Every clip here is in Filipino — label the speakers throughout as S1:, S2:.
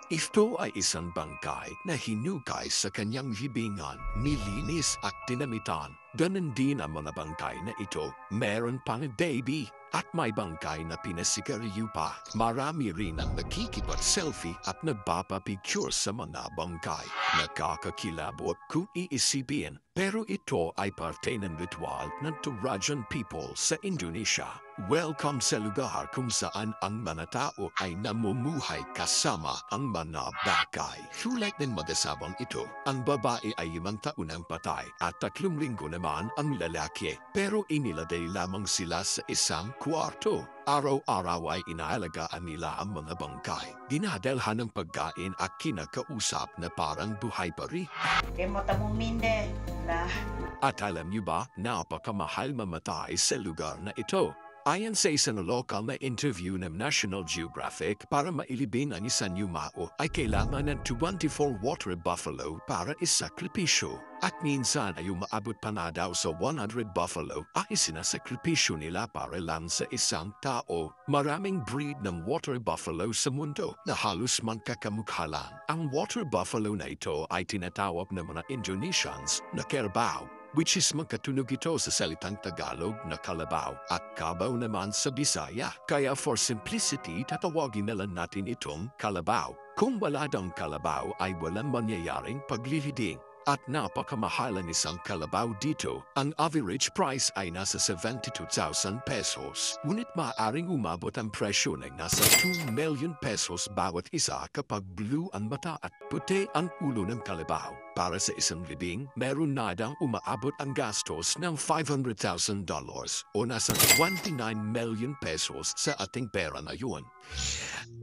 S1: Ito ay isang bangkay na hinukay sa kanyang libingan, nilinis at dinamitan. Ganun din ang mga bangkay na ito, meron pang baby at may bangkay na pinasigarilyo pa. Marami rin ang nakikipag-selfie at nagpapapicture sa mga bangkay. Nakakakilabot kung iisipin, pero ito ay parte ng ritual ng Turajan people sa Indonesia. Welcome sa lugar kung saan ang mga tao ay namumuhay kasama ang mga bangkay. Tulad ng mag-asawang ito, ang babae ay 5 taon ang patay at 3 linggo naman ang lalaki. Pero inilagay lamang sila sa isang kwarto. Araw-araw ay inaalagaan nila ang mga bangkay. Dinadalhan ng pagkain at kinakausap na parang buhay pa rin.
S2: Kaya mo tamuminde. Lah.
S1: At alam niyo ba, napakamahal mamatay sa lugar na ito. Ayon sa isang local na interview ng National Geographic, para mailibing ang isang yumao ay kailangan ng 24 water buffalo para isakripisyo. At minsan ay umaabot pa na daw sa 100 buffalo ay sinasakripisyo nila para lang sa isang tao. Maraming breed ng water buffalo sa mundo na halos magkakamukha. Ang water buffalo na ito ay tinatawag ng mga Indonesians na kerbau, which is magkatunog ito sa salitang Tagalog na kalabaw at kabaw naman sa Bisaya. Kaya for simplicity, tatawagin na lang natin itong kalabaw. Kung wala daw kalabaw ay walang mangyayaring pagliliding. At napakamahal ang isang kalabaw dito. Ang average price ay nasa 72,000 pesos. Ngunit maaaring umabot ang presyo ng nasa 2 million pesos bawat isa kapag blue ang mata at puti ang ulo ng kalabaw. Para sa isang libing, meron na daw umaabot ang gastos ng $500,000 o nasa 29 million pesos sa ating pera na yun.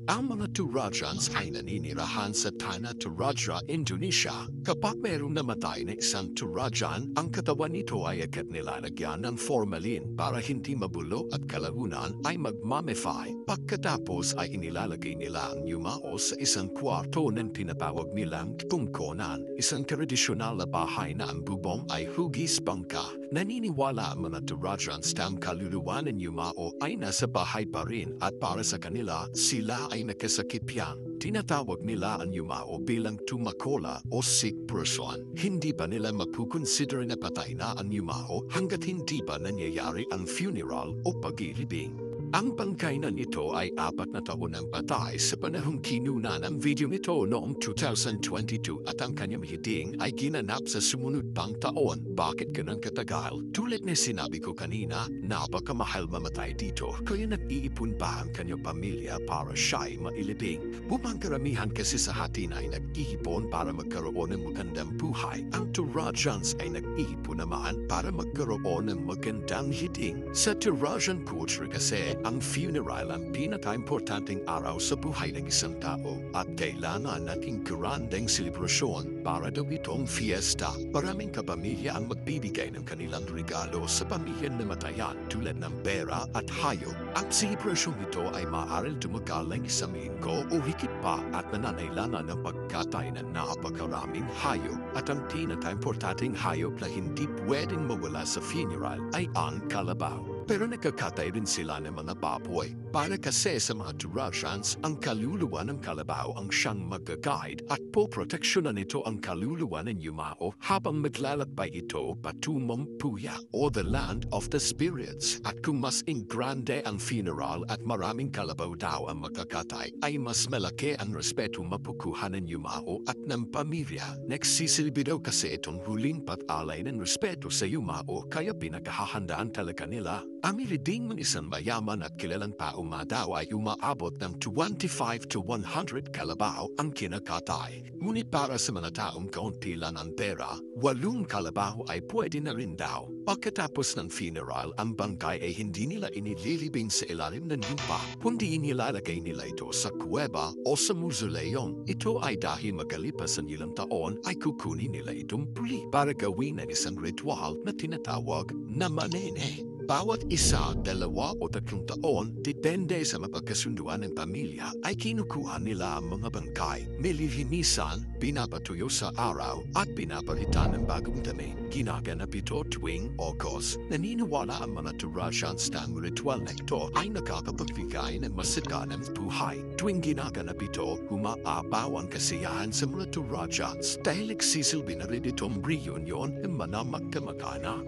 S1: Ang mga Turajans ay naninirahan sa Tanah Toraja, Indonesia. Kapag mayroong namatay na isang Turajan, ang katawan nito ay agad nilalagyan ng formalin para hindi mabulo at kalaunan ay magmamify. Pagkatapos ay inilalagay nila ang yumao sa isang kwarto ng tinatawag nilang tungkonan, isang tradisyonal na bahay na ang bubong ay hugis bangka. Naniniwala ang mga Turajans na ang kaluluwa ng yumao ay nasa bahay pa rin at para sa kanila, sila ay nakasakit yan. Tinatawag nila ang yumao bilang tumakola o sick person. Hindi pa nila mapukonsider na patay na ang yumao hanggat hindi pa nangyayari ang funeral o pag-ilibing. Ang bangkay na nito ay 4 na taon ang patay sa panahong kinuna ng video nito noong 2022 at ang kanyang hiding ay ginanap sa sumunod pang taon. Bakit ganang katagal? Tulad na sinabi ko kanina, napakamahal mamatay dito kaya nag-iipon pa ang kanyang pamilya para siya'y mailibing. Bumangkaramihan kasi sa atin ay nag-iipon para magkaroon ng magandang buhay. Ang Turajans ay nag-iipon naman para magkaroon ng magandang hiding. Sa Turajan culture kasi, ang funeral ang pinaka-importanteng araw sa buhay ng isang tao at kailangan nating grandeng selebrasyon para daw itong fiesta. Maraming kapamilya ang magbibigay ng kanilang regalo sa pamilya na matayan tulad ng pera at hayop. Ang selebrasyong ito ay maaaring tumagal ng 1 linggo o higit pa at nananailangan ng pagkatay ng napakaraming hayop. At ang pinaka-importanteng hayop na hindi pwedeng mawala sa funeral ay ang kalabaw. Pero nagkakatay rin sila ng mga baboy. Para kasi sa mga Turajans, ang kaluluwa ng kalabaw ang siyang mag-guide at poproteksyonan nito ang kaluluwa ng yumao habang maglalakbay ito patungong Puya o the land of the spirits. At kung mas ingrande ang funeral at maraming kalabaw daw ang magkakatay, ay mas malaki ang respeto mapukuha ng yumao at ng pamilya. Nagsisilbi daw kasi itong huling pat-alay ng respeto sa yumao kaya pinaghahandaan talaga nila. Ang ilibing ng isang mayaman at kilalang tao daw ay umaabot ng 25 to 100 kalabaw ang kinakatay. Ngunit para sa mga taong kaunti lang ang pera, 8 kalabaw ay pwede na rin daw. Pagkatapos ng funeral, ang bangkay ay hindi nila inililibing sa ilalim ng lupa, kundi inilalagay nila ito sa kuweba o sa mausoleum. Ito ay dahil magalipas ang ilang taon ay kukunin nila itong puli para gawin ang isang ritual na tinatawag na manene. Bawat isa, 2 o 3 taon, depende sa mapagkasunduan ng pamilya, ay kinukuha nila ang mga bangkay. Nililinisan, pinapatuyo sa araw, at pinapalitan ng bagong damit. Ginaganap ito tuwing August. Naniniwala ang mga Turajans na ang ritual na ito ay nakakapagbigay ng masaganang buhay. Tuwing ginaganap ito, humaabaw ang kasiyahan sa mga Turajans dahil nagsisilbi na rin itong reunion ng mga magkamag-anak.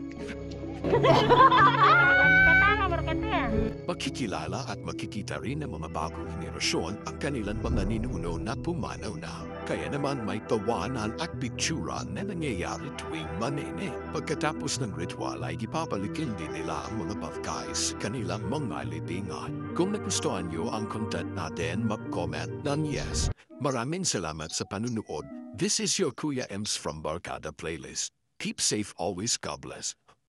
S1: Makikilala at makikita rin ng mga bagong henerasyon ang kanilang mga ninuno na pumanaw na. Kaya naman may tawanan at pictura na nangyayari tuwing manene. Pagkatapos ng ritual ay ipapalikin din nila ang mga bangkay sa kanilang mga libingan. Kung nagustuhan niyo ang content natin, mag-comment ng yes. Maraming salamat sa panunood. This is your Kuya Ems from Barkada Playlist. Keep safe always, God bless.